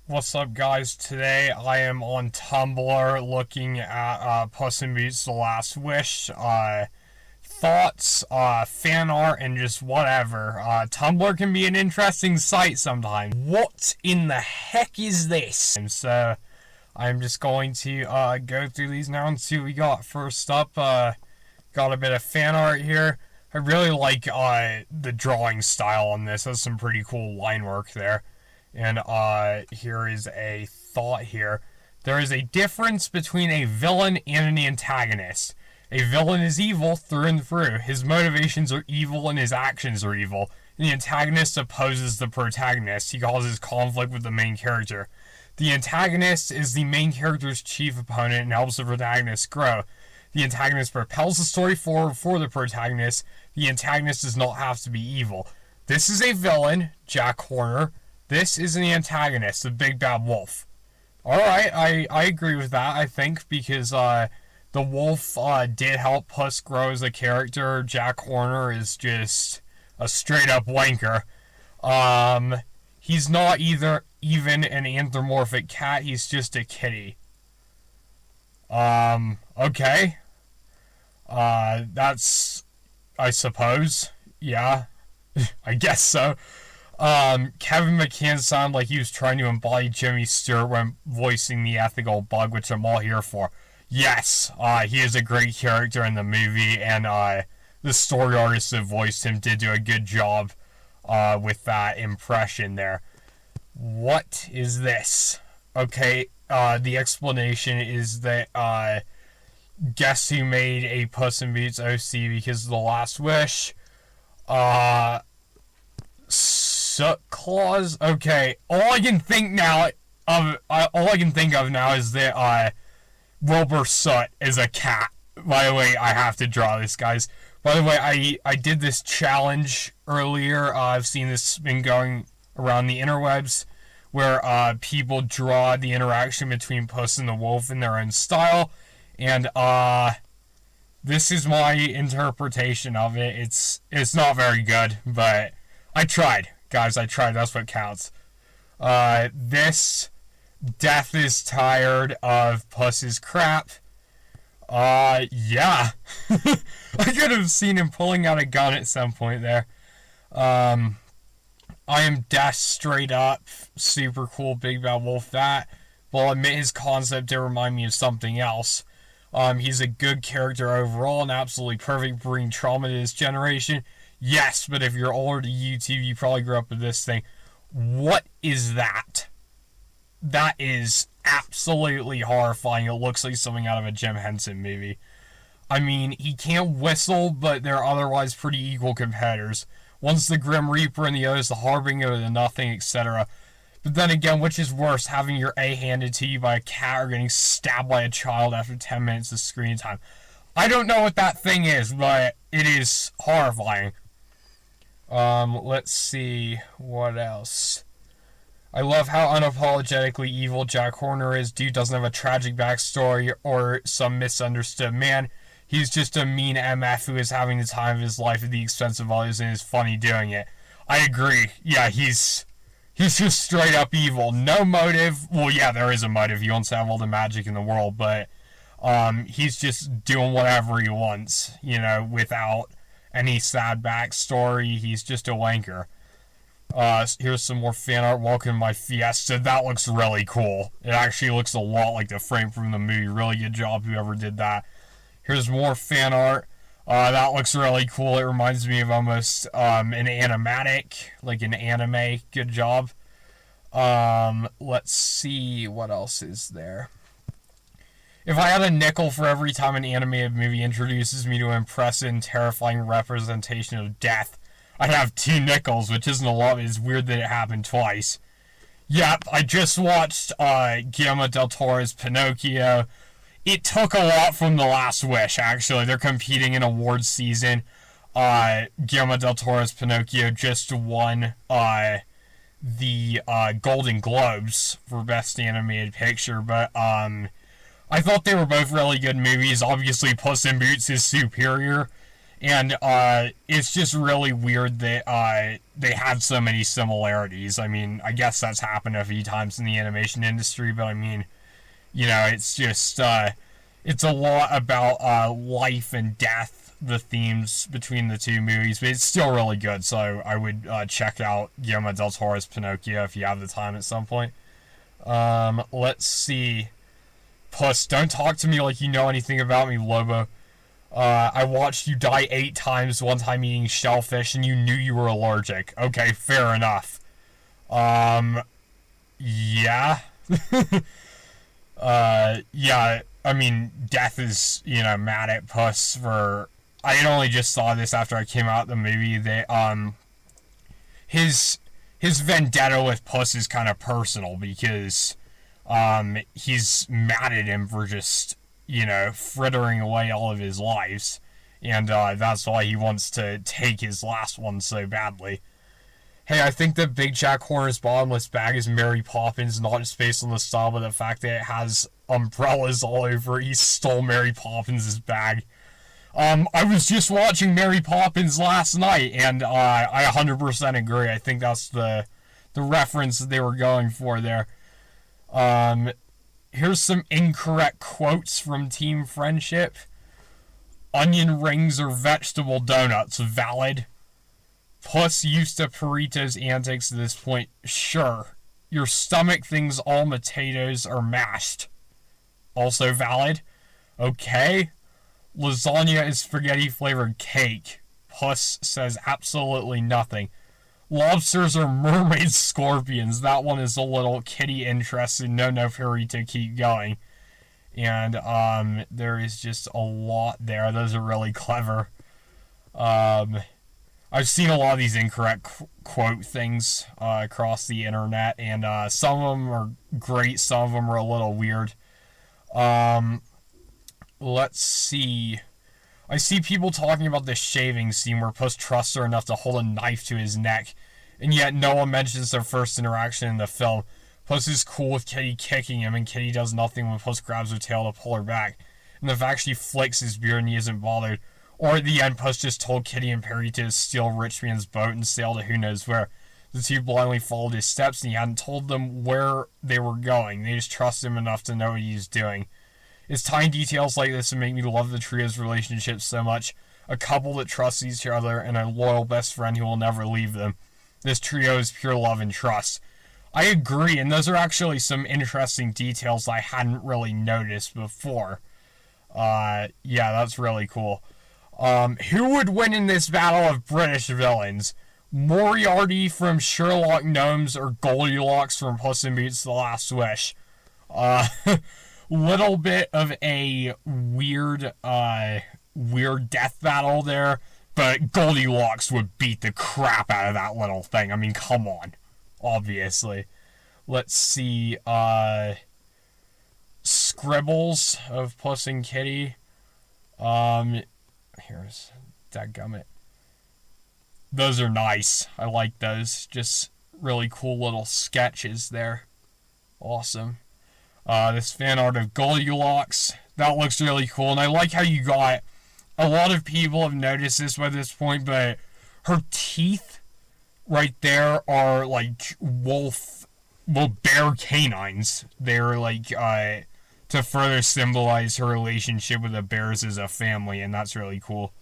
What's up, guys? Today I am on Tumblr looking at Puss in Boots: The Last Wish, thoughts, fan art, and just whatever. Tumblr can be an interesting site sometimes. What in the heck is this? And so I'm just going to go through these now and see what we got. First up, got a bit of fan art here. I really like the drawing style on this. There's some pretty cool line work there. And here is a thought here. There is a difference between a villain and an antagonist. A villain is evil through and through. His motivations are evil and his actions are evil. And the antagonist opposes the protagonist. He causes conflict with the main character. The antagonist is the main character's chief opponent and helps the protagonist grow. The antagonist propels the story forward for the protagonist. The antagonist does not have to be evil. This is a villain, Jack Horner. This is an antagonist, the Big Bad Wolf. Alright, I agree with that, I think, because the wolf did help Puss grow as a character. Jack Horner is just a straight-up wanker. He's not even an anthropomorphic cat, he's just a kitty. Okay. That's, I suppose, yeah, I guess so. Kevin McCann sounded like he was trying to embody Jimmy Stewart when voicing the ethical bug, which I'm all here for. Yes, he is a great character in the movie, and the story artist that voiced him did do a good job with that impression there. What is this? Okay, the explanation is that, guess who made a Puss in Boots OC because of The Last Wish? Soot Claws? Okay, all I can think of now is that Wilbur Soot is a cat. By the way, I have to draw this, guys. By the way, I did this challenge earlier. I've seen this been going around the interwebs, where people draw the interaction between Puss and the Wolf in their own style, and this is my interpretation of it. It's not very good, but I tried. Guys, I tried. That's what counts. This Death is tired of Puss's crap. Yeah. I could have seen him pulling out a gun at some point there. I am Death straight up. Super cool Big Bad Wolf that. But I'll admit his concept did remind me of something else. He's a good character overall and absolutely perfect for bringing trauma to his generation. Yes, but if you're older to YouTube, you probably grew up with this thing. What is that? That is absolutely horrifying. It looks like something out of a Jim Henson movie. I mean, he can't whistle, but they're otherwise pretty equal competitors. One's the Grim Reaper and the other's the Harbinger of the Nothing, etc. But then again, which is worse, having your A handed to you by a cat or getting stabbed by a child after 10 minutes of screen time? I don't know what that thing is, but it is horrifying. Let's see, what else? I love how unapologetically evil Jack Horner is. Dude doesn't have a tragic backstory or some misunderstood man. He's just a mean MF who is having the time of his life at the expense of others and is funny doing it. I agree. Yeah, he's just straight up evil. No motive. Well, yeah, there is a motive. He wants to have all the magic in the world, but he's just doing whatever he wants, you know, without any sad backstory. He's just a wanker. Here's some more fan art. Welcome to my Fiesta. That looks really cool. It actually looks a lot like the frame from the movie. Really good job, whoever did that. Here's more fan art. That looks really cool. It reminds me of almost an animatic, like an anime. Good job. Let's see what else is there. If I had a nickel for every time an animated movie introduces me to an impressive and terrifying representation of death, I'd have 2 nickels, which isn't a lot, but it's weird that it happened twice. Yep, I just watched Guillermo del Toro's Pinocchio. It took a lot from The Last Wish, actually. They're competing in awards season. Guillermo del Toro's Pinocchio just won the Golden Globes for Best Animated Picture, but I thought they were both really good movies. Obviously, Puss in Boots is superior, And it's just really weird that they have so many similarities. I mean, I guess that's happened a few times in the animation industry, but I mean, it's just it's a lot about life and death, the themes between the two movies, but it's still really good. So I would check out Guillermo del Toro's Pinocchio if you have the time at some point. Let's see. Puss, don't talk to me like you know anything about me, Lobo. I watched you die 8 times, one time eating shellfish, and you knew you were allergic. Okay, fair enough. Yeah. Yeah, I mean, Death is, mad at Puss for... I had only just saw this after I came out of the movie. That, his vendetta with Puss is kind of personal because, he's mad at him for just, frittering away all of his lives. And, that's why he wants to take his last one so badly. Hey, I think that Big Jack Horner's bottomless bag is Mary Poppins, not just based on the style, but the fact that it has umbrellas all over it. He stole Mary Poppins' bag. I was just watching Mary Poppins last night, and I 100% agree. I think that's the reference that they were going for there. Here's some incorrect quotes from Team Friendship. Onion rings or vegetable donuts, valid. Puss used to Perito's antics at this point, sure. Your stomach thinks all potatoes are mashed. Also valid. Okay. Lasagna is spaghetti-flavored cake. Puss says absolutely nothing. Lobsters are mermaid scorpions. That one is a little kitty interested. No, Perito, keep going. And, there is just a lot there. Those are really clever. I've seen a lot of these incorrect quote things across the internet, and some of them are great, some of them are a little weird. Let's see. I see people talking about the shaving scene where Puss trusts her enough to hold a knife to his neck, and yet no one mentions their first interaction in the film. Puss is cool with Kitty kicking him, and Kitty does nothing when Puss grabs her tail to pull her back. And the fact she flicks his beard and he isn't bothered. Or at the end, Puss just told Kitty and Perito to steal Rich Man's boat and sail to who knows where. The two blindly followed his steps, and he hadn't told them where they were going. They just trusted him enough to know what he was doing. It's tiny details like this that make me love the trio's relationship so much. A couple that trusts each other, and a loyal best friend who will never leave them. This trio is pure love and trust. I agree, and those are actually some interesting details I hadn't really noticed before. Yeah, that's really cool. Who would win in this battle of British villains? Moriarty from Sherlock Gnomes or Goldilocks from Puss in Boots: The Last Wish? Little bit of a weird death battle there, but Goldilocks would beat the crap out of that little thing. I mean, come on. Obviously. Let's see, scribbles of Puss and Kitty. Here's dadgummit. Those are nice. I like those. Just really cool little sketches there. Awesome. This fan art of Goldilocks. That looks really cool. And I like how you got... A lot of people have noticed this by this point, but her teeth right there are like bear canines. They're like, to further symbolize her relationship with the bears as a family, and that's really cool.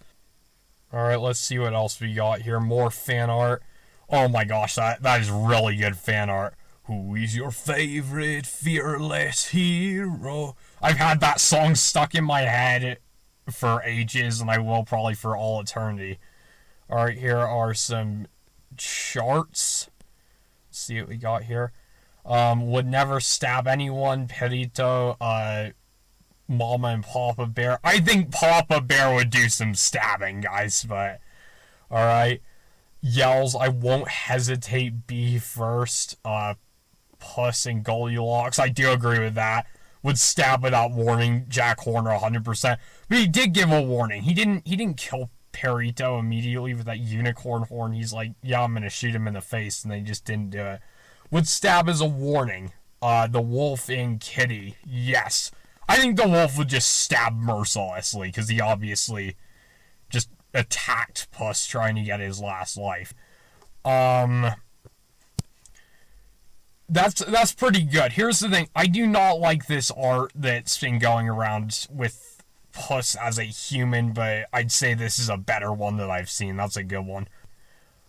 Alright, let's see what else we got here. More fan art. Oh my gosh, that is really good fan art. Who is your favorite fearless hero? I've had that song stuck in my head for ages, and I will probably for all eternity. Alright, here are some charts. Let's see what we got here. Would never stab anyone. Perito, Mama and Papa Bear. I think Papa Bear would do some stabbing, guys, but... Alright. Yells, I won't hesitate, be first. Puss and Goldilocks. I do agree with that. Would stab without warning Jack Horner 100%. But he did give a warning. He didn't kill Perito immediately with that unicorn horn. He's like, yeah, I'm gonna shoot him in the face, and they just didn't do it. Would stab as a warning. The wolf and Kitty. Yes. I think the wolf would just stab mercilessly, because he obviously just attacked Puss trying to get his last life. That's pretty good. Here's the thing. I do not like this art that's been going around with Puss as a human, but I'd say this is a better one that I've seen. That's a good one.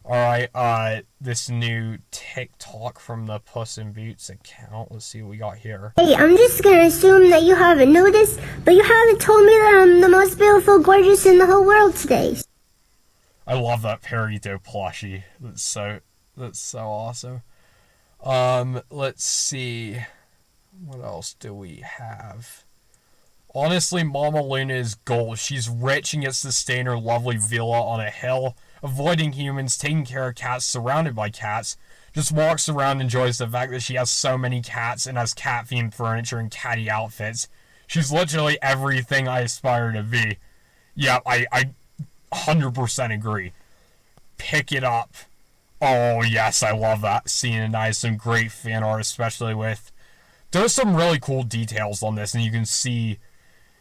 Alright, this new TikTok from the Puss in Boots account. Let's see what we got here. Hey, I'm just gonna assume that you haven't noticed, but you haven't told me that I'm the most beautiful, gorgeous in the whole world today. I love that Perito plushie. That's so awesome. Let's see. What else do we have? Honestly, Mama Luna is gold. She's rich and gets to stay in her lovely villa on a hill, avoiding humans, taking care of cats, surrounded by cats. Just walks around, enjoys the fact that she has so many cats and has cat-themed furniture and catty outfits. She's literally everything I aspire to be. Yeah, I 100% agree. Pick it up. Oh, yes, I love that scene, and I have some great fan art, especially with... There's some really cool details on this, and you can see,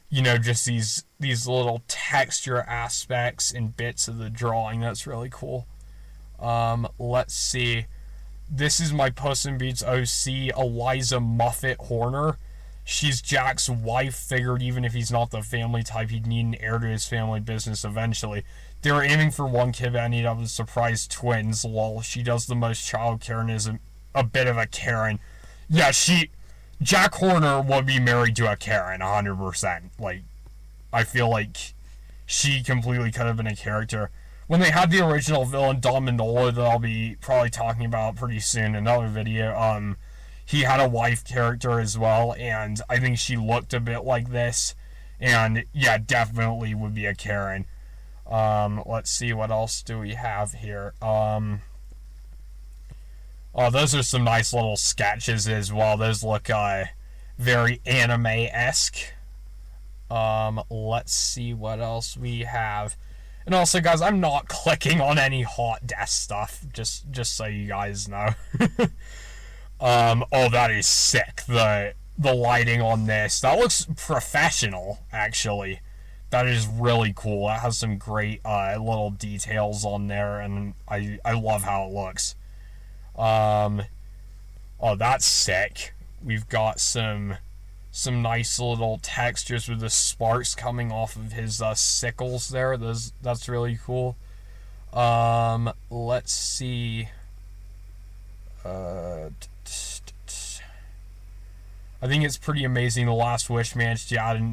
you know, just these little texture aspects and bits of the drawing. That's really cool. Let's see. This is my Puss in Boots OC, Eliza Muffet Horner. She's Jack's wife. Figured even if he's not the family type, he'd need an heir to his family business eventually. They were aiming for one kid, but ended up with surprise twins. Lol. She does the most child care and is a bit of a Karen. Yeah, Jack Horner would be married to a Karen, 100%. Like, I feel like she completely could have been a character. When they had the original villain, Don Manola, that I'll be probably talking about pretty soon in another video, he had a wife character as well, and I think she looked a bit like this. And, yeah, definitely would be a Karen. Let's see, what else do we have here? Oh, those are some nice little sketches as well. Those look, very anime-esque. Let's see what else we have. And also, guys, I'm not clicking on any hot desk stuff, just so you guys know. Oh, that is sick. The lighting on this. That looks professional, actually. That is really cool. That has some great little details on there, and I love how it looks. Oh, that's sick. We've got some nice little textures with the sparks coming off of his sickles there. That's really cool. Let's see. I think it's pretty amazing The Last Wish managed to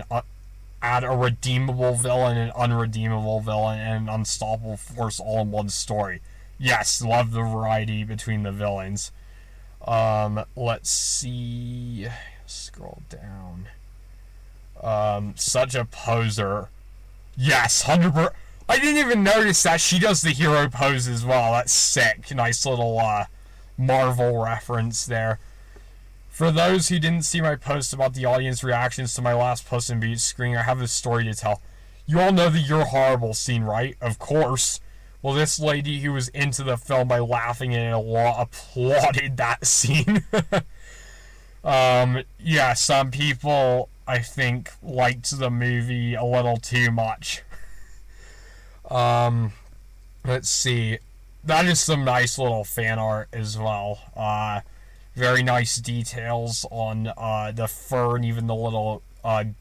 add a redeemable villain, an unredeemable villain, and an unstoppable force all in one story. Yes, love the variety between the villains. Let's see. Scroll down. Such a poser. Yes, 100%. I didn't even notice that she does the hero pose as well. That's sick. Nice little Marvel reference there. For those who didn't see my post about the audience reactions to my last Puss in Boots screening, I have a story to tell. You all know the "You're Horrible" scene, right? Of course. Well, this lady who was into the film by laughing at it a lot applauded that scene. Yeah, some people, I think, liked the movie a little too much. Let's see. That is some nice little fan art as well. Very nice details on the fur and even the little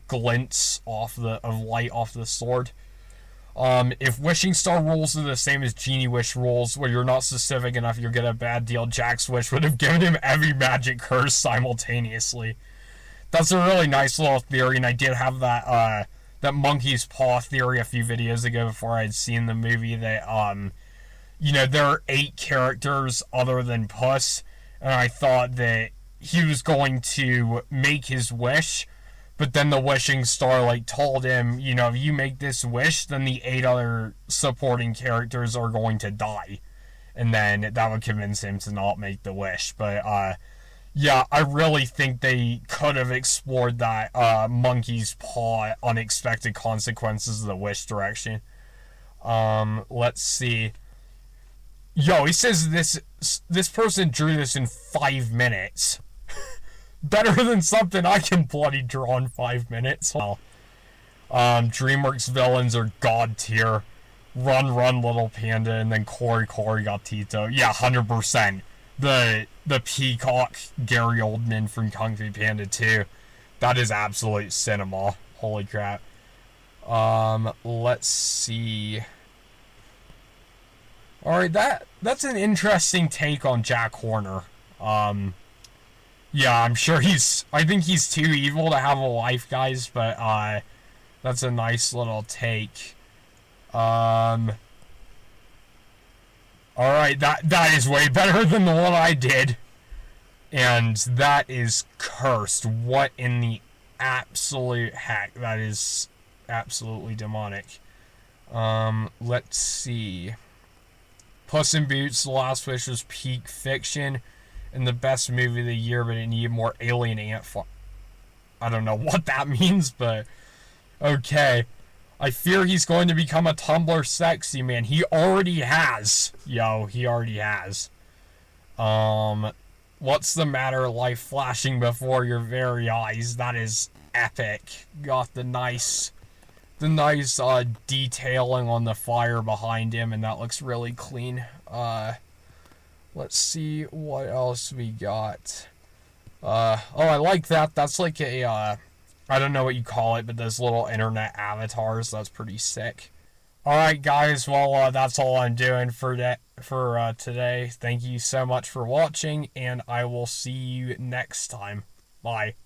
glints of light off the sword. If wishing star rules are the same as genie wish rules, where you're not specific enough, you'll get a bad deal, Jack's wish would have given him every magic curse simultaneously. That's a really nice little theory, and I did have that monkey's paw theory a few videos ago before I had seen the movie that, you know, there are 8 characters other than Puss, and I thought that he was going to make his wish, but then the wishing star, told him, you know, if you make this wish, then the 8 other supporting characters are going to die. And then that would convince him to not make the wish. But, yeah, I really think they could have explored that, monkey's paw, unexpected consequences of the wish direction. Let's see. Yo, he says this person drew this in 5 minutes. Better than something I can bloody draw in 5 minutes. DreamWorks villains are god tier. Run, run, little panda, and then Cory, Cory gatito. Yeah, 100%. The peacock Gary Oldman from Kung Fu Panda 2. That is absolute cinema. Holy crap. Let's see. Alright, that's an interesting take on Jack Horner. Yeah, I'm sure I think he's too evil to have a life, guys, but, that's a nice little take. Alright, that is way better than the one I did. And that is cursed. What in the absolute heck? That is absolutely demonic. Let's see. Puss in Boots, The Last Wish was peak fiction and the best movie of the year, but it needed more alien ant farm. I don't know what that means, but okay. I fear he's going to become a Tumblr sexy man. He already has. Yo, he already has. What's the matter? Life flashing before your very eyes. That is epic. Got the nice detailing on the fire behind him, and that looks really clean. Let's see what else we got. Oh, I like that. That's like a, I don't know what you call it, but those little internet avatars. That's pretty sick. Alright, guys, well, that's all I'm doing for today. Thank you so much for watching, and I will see you next time. Bye.